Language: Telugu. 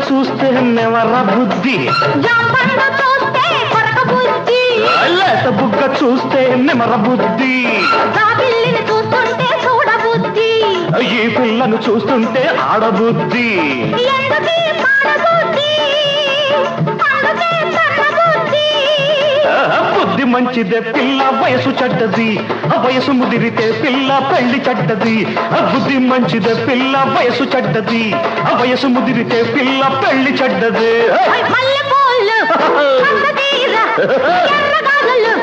చూస్తే నెవర బుద్ధి, జాంపండు చూస్తే కొరక బుద్ధి, లేత బుగ్గ చూస్తే నెమర బుద్ధి, పిల్లిని చూస్తుంటే చూడ బుద్ధి, ఈ పిల్లను చూస్తుంటే ఆడబుద్ధి. ఎందుకీ పాడబుద్ధి, అందుకే సన్నబుద్ధి. బుద్ధి మంచిదే పిల్ల వయసు చెడ్డది, వయసు ముదిరితే పిల్ల పెళ్లి చెడ్డది. బుద్ధి మంచిదే పిల్ల వయసు చెడ్డది, వయసు ముదిరితే పిల్ల పెళ్లి చెడ్డది. మల్లెపూలు, ఎర్రగాజులు,